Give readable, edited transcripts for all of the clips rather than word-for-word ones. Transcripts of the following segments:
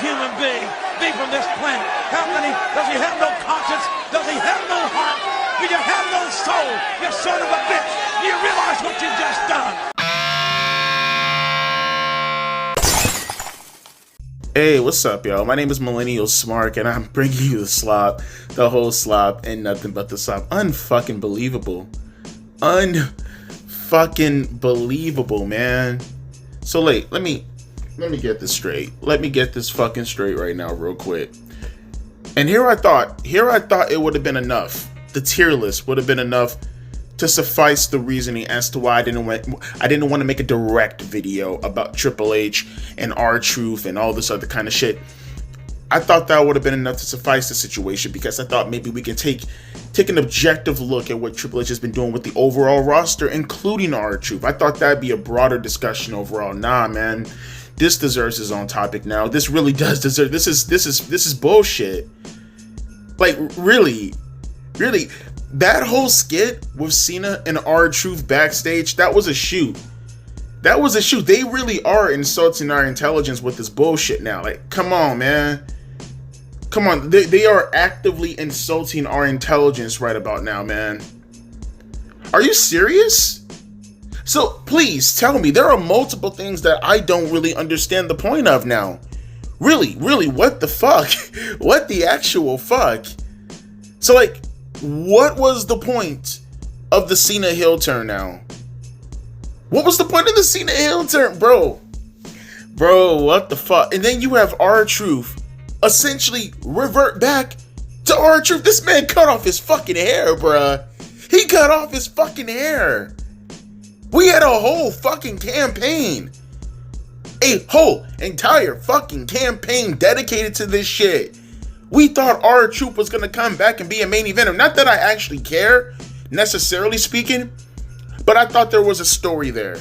human being be from this planet? How can he? Does he have no conscience? Does he have no heart? Do you have no soul? You son of a bitch! Do you realize what you've just done? Hey, what's up, y'all? My name is Millennial Smark, and I'm bringing you the slop, the whole slop, and nothing but the slop. Unfucking believable. Unfucking believable, man. So, let me get this straight. Let me get this fucking straight right now, real quick. And here I thought it would have been enough. The tier list would have been enough to suffice the reasoning as to why I didn't want to make a direct video about Triple H and R-Truth and all this other kind of shit. I thought that would have been enough to suffice the situation, because I thought maybe we can take an objective look at what Triple H has been doing with the overall roster, including R-Truth. I thought that'd be a broader discussion overall. Nah, man, this deserves its own topic now. This really does deserve. This is bullshit. Like, really. That whole skit with Cena and R-Truth backstage, that was a shoot. They really are insulting our intelligence with this bullshit now. Like, come on, man. Come on. They are actively insulting our intelligence right about now, man. Are you serious? So, please, tell me. There are multiple things that I don't really understand the point of now. Really, what the fuck? What the actual fuck? So, like, what was the point of the Cena heel turn now? What was the point of the Cena heel turn, bro? Bro, what the fuck? And then you have R-Truth essentially revert back to R-Truth. This man cut off his fucking hair, bruh. He cut off his fucking hair. We had a whole fucking campaign. A whole entire fucking campaign dedicated to this shit. We thought R-Truth was going to come back and be a main eventer. Not that I actually care, necessarily speaking, but I thought there was a story there.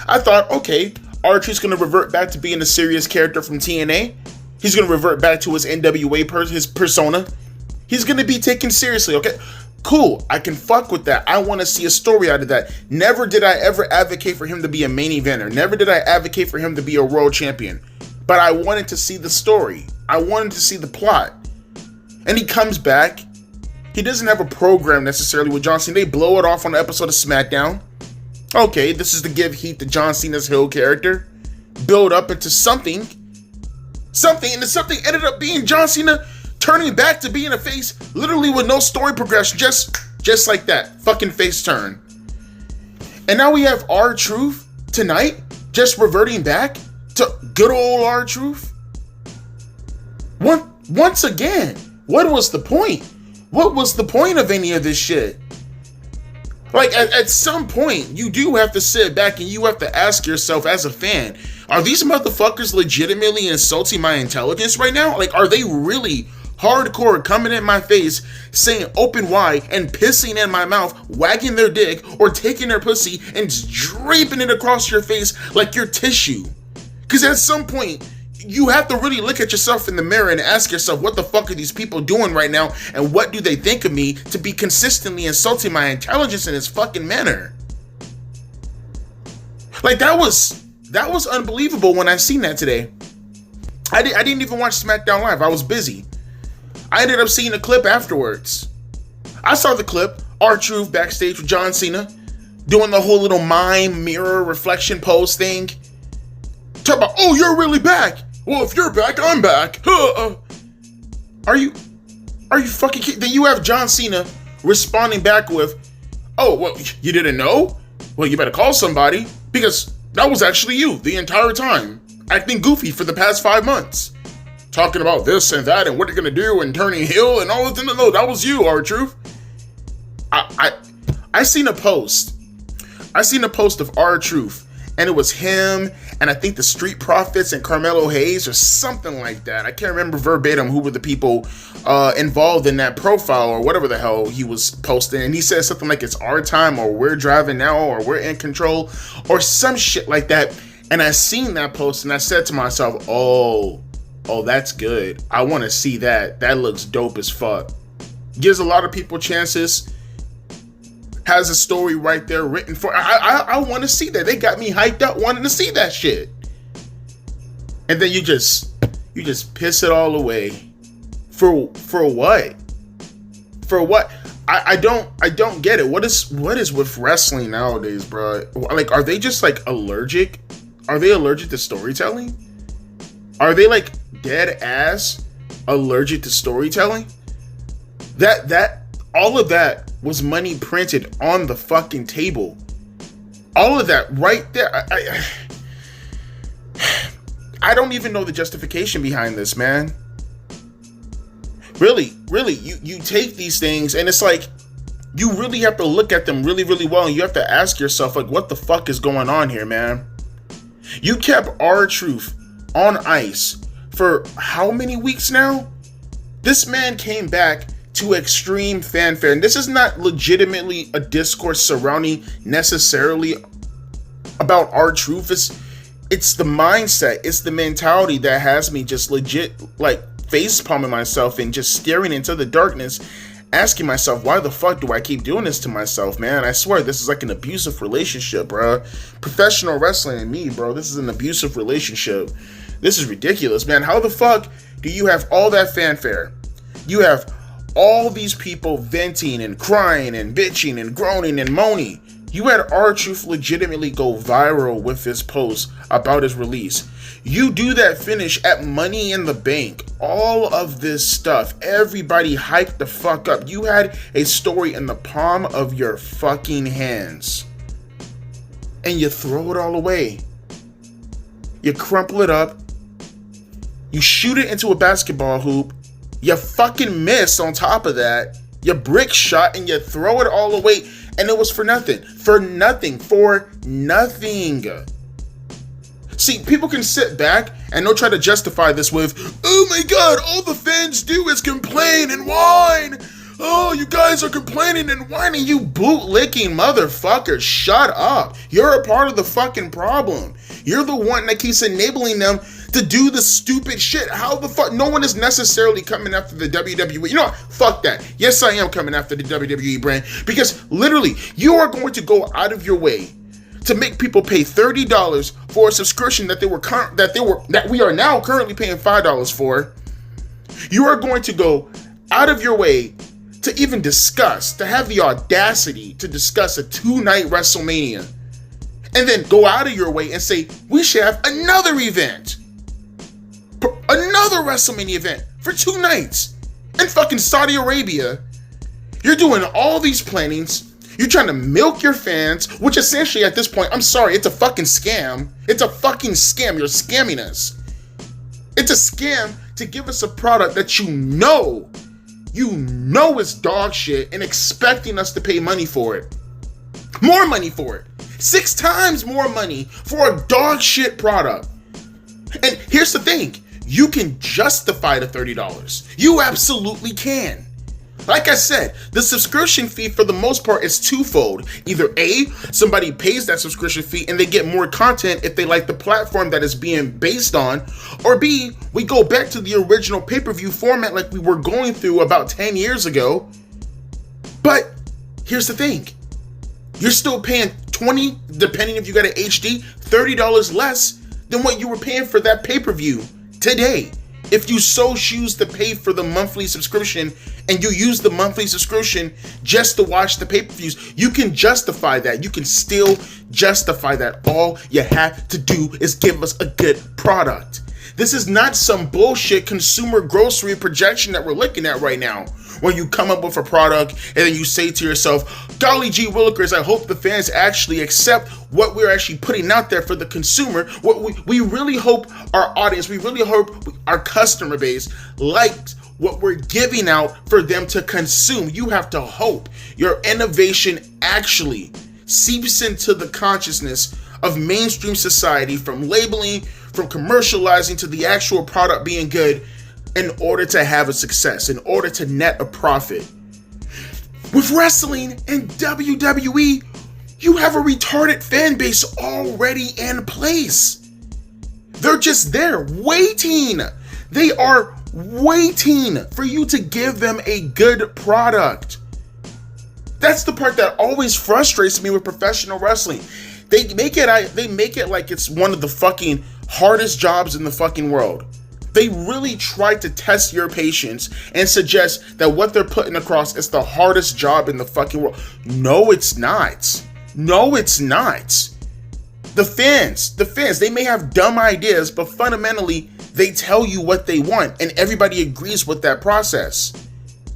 I thought, okay, R-Truth's going to revert back to being a serious character from TNA. He's going to revert back to his NWA, his persona. He's going to be taken seriously, okay? Cool, I can fuck with that. I want to see a story out of that. Never did I ever advocate for him to be a main eventer. Never did I advocate for him to be a world champion. But I wanted to see the story. I wanted to see the plot. And he comes back. He doesn't have a program necessarily with John Cena. They blow it off on an episode of SmackDown. Okay, this is to give heat to John Cena's heel character. Build up into something. And the something ended up being John Cena turning back to being a face, literally with no story progression. Just like that. Fucking face turn. And now we have R-Truth tonight, just reverting back to good old R-Truth. Once again, what was the point? What was the point of any of this shit? Like, at some point, you do have to sit back and you have to ask yourself as a fan, are these motherfuckers legitimately insulting my intelligence right now? Like, are they really hardcore coming in my face, saying open wide and pissing in my mouth, wagging their dick, or taking their pussy and draping it across your face like your tissue? Because at some point, you have to really look at yourself in the mirror and ask yourself, what the fuck are these people doing right now? And what do they think of me to be consistently insulting my intelligence in this fucking manner? Like, that was unbelievable when I seen that today. I didn't even watch SmackDown Live. I was busy. I ended up seeing a clip afterwards. I saw the clip, R-Truth backstage with John Cena, doing the whole little mime mirror reflection pose thing. Talk about, oh, you're really back. Well, if you're back, I'm back. Are you fucking kidding? Then you have John Cena responding back with, oh, well, you didn't know? Well, you better call somebody, because that was actually you the entire time, acting goofy for the past 5 months. Talking about this and that and what you're gonna do and turning heel and all this. No, that was you, R-Truth. I seen a post. Of R-Truth, and it was him and I think the Street Profits and Carmelo Hayes or something like that. I can't remember verbatim who were the people involved in that profile or whatever the hell he was posting. And he said something like, it's our time, or we're driving now, or we're in control, or some shit like that. And I seen that post and I said to myself, oh, that's good. I want to see that. That looks dope as fuck. Gives a lot of people chances. Has a story right there written for. I want to see that. They got me hyped up wanting to see that shit. And then you just You just piss it all away. For what? For what? I don't get it. What is with wrestling nowadays, bro? Like, are they just like allergic? Are they allergic to storytelling? Are they like dead ass allergic to storytelling? That all of that was money printed on the fucking table. All of that right there. I don't even know the justification behind this, man. Really, you take these things and it's like, you really have to look at them really, really well, and you have to ask yourself, like, what the fuck is going on here, man? You kept R-Truth on ice for how many weeks now? This man came back to extreme fanfare, and this is not legitimately a discourse surrounding necessarily about R-Truth. It's the mindset, it's the mentality that has me just legit like face palming myself and just staring into the darkness, asking myself, why the fuck do I keep doing this to myself, man? I swear this is like an abusive relationship, bro. Professional wrestling and me, bro, this is an abusive relationship. This is ridiculous, man. How the fuck do you have all that fanfare? You have all these people venting and crying and bitching and groaning and moaning. You had R-Truth legitimately go viral with his post about his release. You do that finish at Money in the Bank. All of this stuff, everybody hyped the fuck up. You had a story in the palm of your fucking hands. And you throw it all away. You crumple it up. You shoot it into a basketball hoop. You fucking miss on top of that. You brick shot and you throw it all away. And it was for nothing. For nothing. For nothing. See, people can sit back and they'll try to justify this with, oh my god, all the fans do is complain and whine. Oh, you guys are complaining and whining. You bootlicking motherfuckers. Shut up. You're a part of the fucking problem. You're the one that keeps enabling them to do the stupid shit. How the fuck? No one is necessarily coming after the WWE. You know what? Fuck that. Yes, I am coming after the WWE brand, because literally you are going to go out of your way to make people pay $30 for a subscription that we are now currently paying $5 for. You are going to go out of your way to even to have the audacity to discuss a 2-night WrestleMania, and then go out of your way and say we should have another event. Another WrestleMania event for 2 nights in fucking Saudi Arabia. You're doing all these plannings. You're trying to milk your fans, which essentially at this point, I'm sorry, it's a fucking scam. It's a fucking scam. You're scamming us. It's a scam to give us a product that you know is dog shit, and expecting us to pay money for it. More money for it. 6 times more money for a dog shit product. And here's the thing. You can justify the $30. You absolutely can. Like I said, the subscription fee for the most part is twofold. Either A, somebody pays that subscription fee and they get more content if they like the platform that is being based on, or B, we go back to the original pay-per-view format like we were going through about 10 years ago. But here's the thing. You're still paying $20, depending if you got an HD, $30 less than what you were paying for that pay-per-view today. If you so choose to pay for the monthly subscription and you use the monthly subscription just to watch the pay-per-views, you can justify that. You can still justify that. All you have to do is give us a good product. This is not some bullshit consumer grocery projection that we're looking at right now, where you come up with a product and then you say to yourself, golly gee willikers, I hope the fans actually accept what we're actually putting out there for the consumer. What we really hope our audience, we really hope our customer base likes what we're giving out for them to consume. You have to hope your innovation actually seeps into the consciousness of mainstream society, from labeling, from commercializing to the actual product being good, in order to have a success, in order to net a profit. With wrestling and WWE, you have a retarded fan base already in place. They're just there waiting. They are waiting for you to give them a good product. That's the part that always frustrates me with professional wrestling. They make it like it's one of the fucking hardest jobs in the fucking world. They really try to test your patience and suggest that what they're putting across is the hardest job in the fucking world. No, it's not. No, it's not. The fans, they may have dumb ideas, but fundamentally, they tell you what they want, and everybody agrees with that process.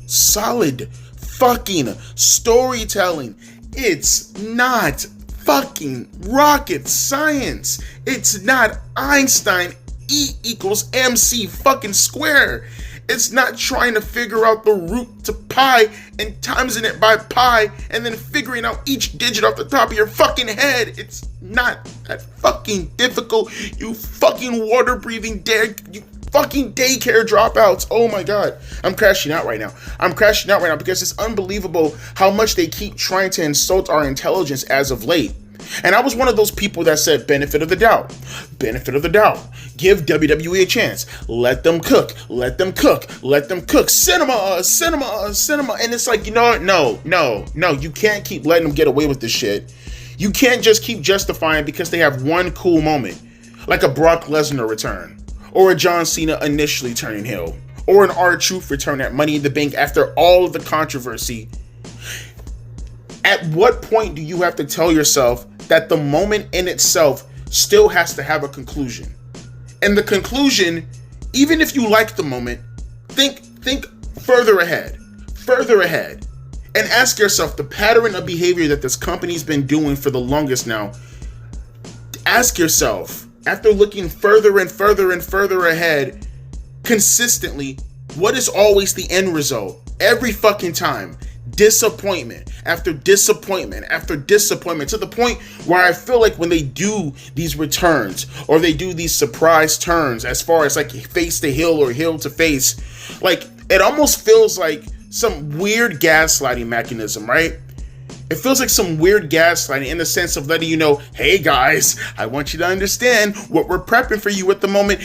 Solid fucking storytelling. It's not fucking rocket science. It's not Einstein. E equals MC fucking square. It's not trying to figure out the root to pi and timesing it by pi and then figuring out each digit off the top of your fucking head. It's not that fucking difficult, you fucking water breathing you fucking daycare dropouts. Oh my god. I'm crashing out right now because it's unbelievable how much they keep trying to insult our intelligence as of late. And I was one of those people that said benefit of the doubt. Benefit of the doubt. Give WWE a chance. Let them cook. Cinema. And it's like, you know what? No. You can't keep letting them get away with this shit. You can't just keep justifying because they have one cool moment. Like a Brock Lesnar return. Or a John Cena initially turning heel. Or an R-Truth return at Money in the Bank after all of the controversy. At what point do you have to tell yourself that the moment in itself still has to have a conclusion? And the conclusion, even if you like the moment, think further ahead, and ask yourself the pattern of behavior that this company's been doing for the longest now. Ask yourself, after looking further and further ahead, consistently, what is always the end result? Every fucking time. Disappointment after disappointment after disappointment, to the point where I feel like when they do these returns or they do these surprise turns, as far as like face to heel or heel to face, like it almost feels like some weird gaslighting mechanism, right? It feels like some weird gaslighting in the sense of letting you know, hey guys, I want you to understand what we're prepping for you at the moment.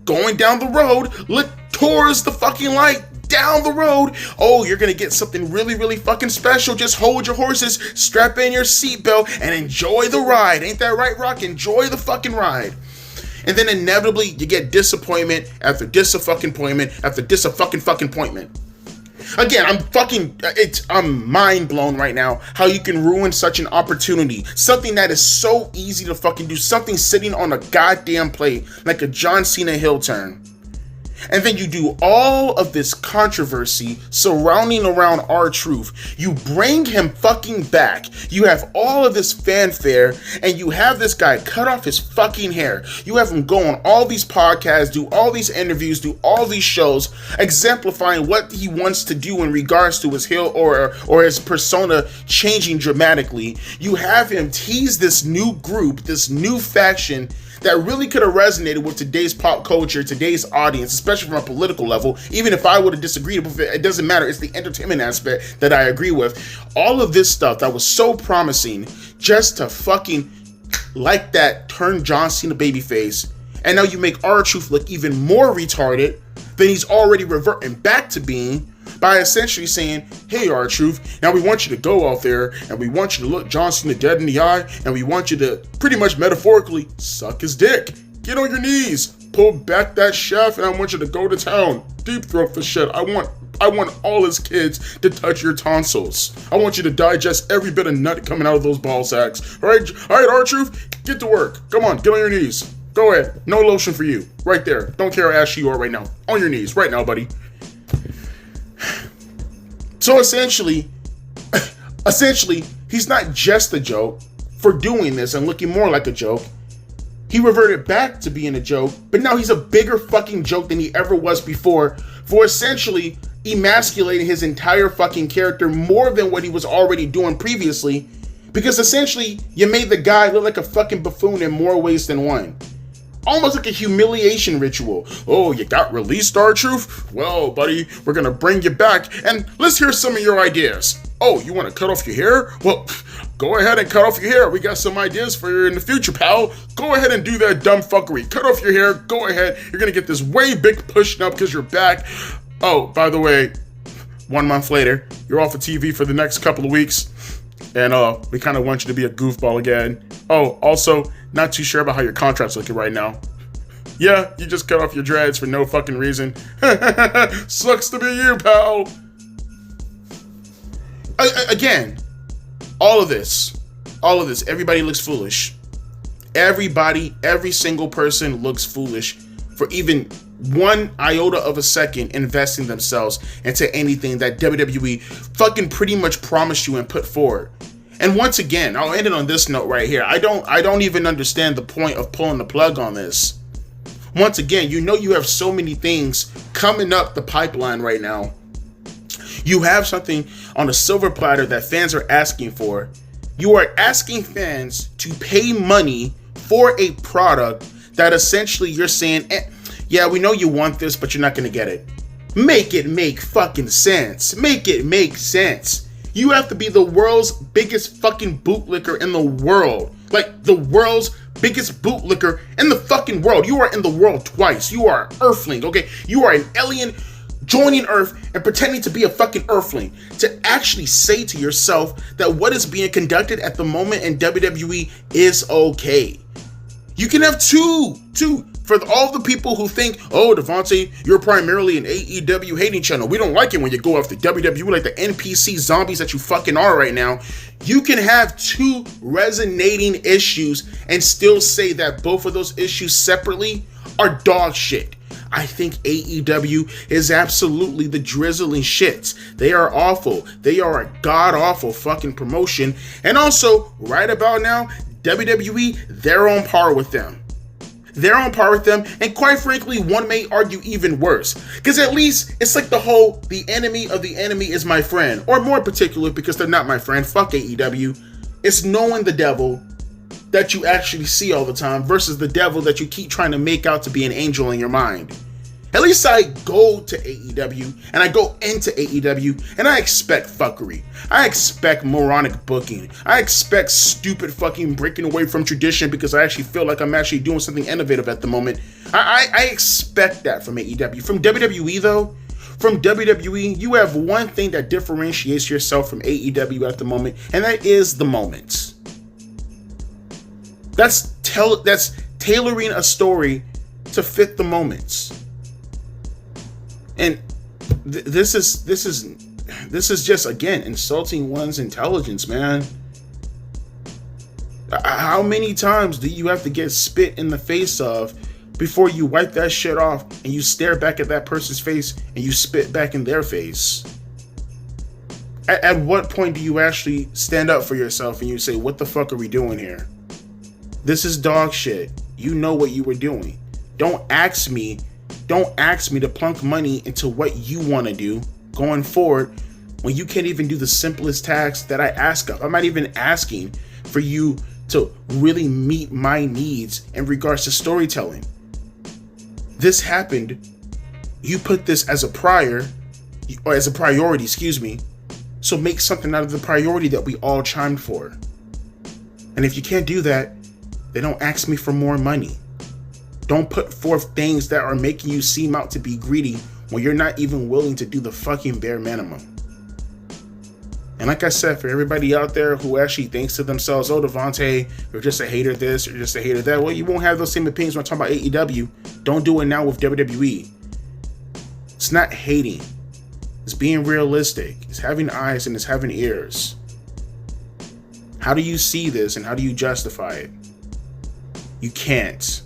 Going down the road, look towards the fucking light. Down the road, oh, you're gonna get something really fucking special. Just hold your horses, strap in your seatbelt, and enjoy the ride. Ain't that right, Rock? Enjoy the fucking ride. And then inevitably, you get disappointment after disappointment after disappointment. Again, I'm mind blown right now how you can ruin such an opportunity. Something that is so easy to fucking do. Something sitting on a goddamn plate like a John Cena heel turn. And then you do all of this controversy surrounding around R-Truth. You bring him fucking back. You have all of this fanfare, and you have this guy cut off his fucking hair. You have him go on all these podcasts, do all these interviews, do all these shows, exemplifying what he wants to do in regards to his heel or his persona changing dramatically. You have him tease this new group, this new faction that really could have resonated with today's pop culture, today's audience, especially from a political level. Even if I would have disagreed with it, it doesn't matter. It's the entertainment aspect that I agree with. All of this stuff that was so promising, just to fucking like that turn John Cena babyface, and now you make R-Truth look even more retarded than he's already reverting back to being, by essentially saying, hey R-Truth, now we want you to go out there and we want you to look John Cena dead in the eye and we want you to pretty much metaphorically suck his dick. Get on your knees, pull back that shaft, and I want you to go to town. Deep throat the shit. I want all his kids to touch your tonsils. I want you to digest every bit of nut coming out of those ball sacks. All right, R-Truth, get to work. Come on, get on your knees. Go ahead. No lotion for you. Right there. Don't care how ashy you are right now. On your knees right now, buddy. So essentially, he's not just a joke for doing this and looking more like a joke. He reverted back to being a joke, but now he's a bigger fucking joke than he ever was before, for essentially emasculating his entire fucking character more than what he was already doing previously, because essentially you made the guy look like a fucking buffoon in more ways than one. Almost like a humiliation ritual. Oh, you got released, R-Truth? Well, buddy, we're gonna bring you back, and let's hear some of your ideas. Oh, you want to cut off your hair? Well, go ahead and cut off your hair. We got some ideas for you in the future, pal. Go ahead and do that dumb fuckery. Cut off your hair. Go ahead. You're gonna get this way big push up because you're back. Oh, by the way, 1 month later, you're off of TV for the next couple of weeks. And we kind of want you to be a goofball again. Oh, also, not too sure about how your contract's looking right now. Yeah, you just cut off your dreads for no fucking reason. Sucks to be you, pal. Again, all of this, everybody looks foolish. Every single person looks foolish for even one iota of a second investing themselves into anything that WWE fucking pretty much promised you and put forward. And once again, I'll end it on this note right here. I don't even understand the point of pulling the plug on this. Once again, you have so many things coming up the pipeline right now. You have something on a silver platter that fans are asking for. You are asking fans to pay money for a product that essentially you're saying, yeah, we know you want this, but you're not going to get it. Make it make fucking sense. Make it make sense. You have to be the world's biggest fucking bootlicker in the world. Like, the world's biggest bootlicker in the fucking world. You are in the world twice. You are an earthling, okay? You are an alien joining Earth and pretending to be a fucking earthling. To actually say to yourself that what is being conducted at the moment in WWE is okay. You can have two. For all the people who think, oh, Devontae, you're primarily an AEW hating channel. We don't like it when you go after WWE like the NPC zombies that you fucking are right now. You can have two resonating issues and still say that both of those issues separately are dog shit. I think AEW is absolutely the drizzling shits. They are awful. They are a god-awful fucking promotion. And also, right about now, WWE, they're on par with them. They're on par with them, and quite frankly, one may argue even worse. Because at least it's like the enemy of the enemy is my friend. Or more particular, because they're not my friend, fuck AEW. It's knowing the devil that you actually see all the time versus the devil that you keep trying to make out to be an angel in your mind. At least I go to AEW and I go into AEW and I expect fuckery. I expect moronic booking. I expect stupid fucking breaking away from tradition because I actually feel like I'm actually doing something innovative at the moment. I expect that from AEW. From WWE though, from WWE, you have one thing that differentiates yourself from AEW at the moment, and that is the moment. That's tailoring a story to fit the moments. And this is just, again, insulting one's intelligence, man. How many times do you have to get spit in the face of before you wipe that shit off and you stare back at that person's face and you spit back in their face? At what point do you actually stand up for yourself and you say, what the fuck are we doing here? This is dog shit. You know what you were doing. Don't ask me to plunk money into what you want to do going forward when you can't even do the simplest tasks that I ask of. I'm not even asking for you to really meet my needs in regards to storytelling. This happened. You put this as a priority, So make something out of the priority that we all chimed for. And if you can't do that, then don't ask me for more money. Don't put forth things that are making you seem out to be greedy when you're not even willing to do the fucking bare minimum. And like I said, for everybody out there who actually thinks to themselves, oh, Devontae, you're just a hater this, you're just a hater that. Well, you won't have those same opinions when I talk about AEW. Don't do it now with WWE. It's not hating. It's being realistic. It's having eyes and it's having ears. How do you see this and how do you justify it? You can't.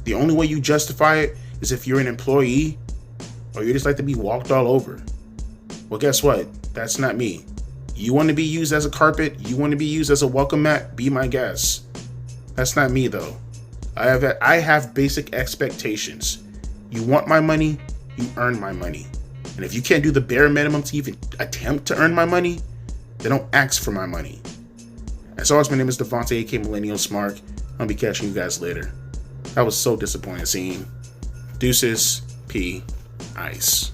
The only way you justify it is if you're an employee or you just like to be walked all over. Well, guess what? That's not me. You want to be used as a carpet? You want to be used as a welcome mat? Be my guest. That's not me, though. I have basic expectations. You want my money? You earn my money. And if you can't do the bare minimum to even attempt to earn my money, then don't ask for my money. As always, my name is Devontae, aka Millennial Smart. I'll be catching you guys later. That was so disappointing seeing. Deuces, P, Ice.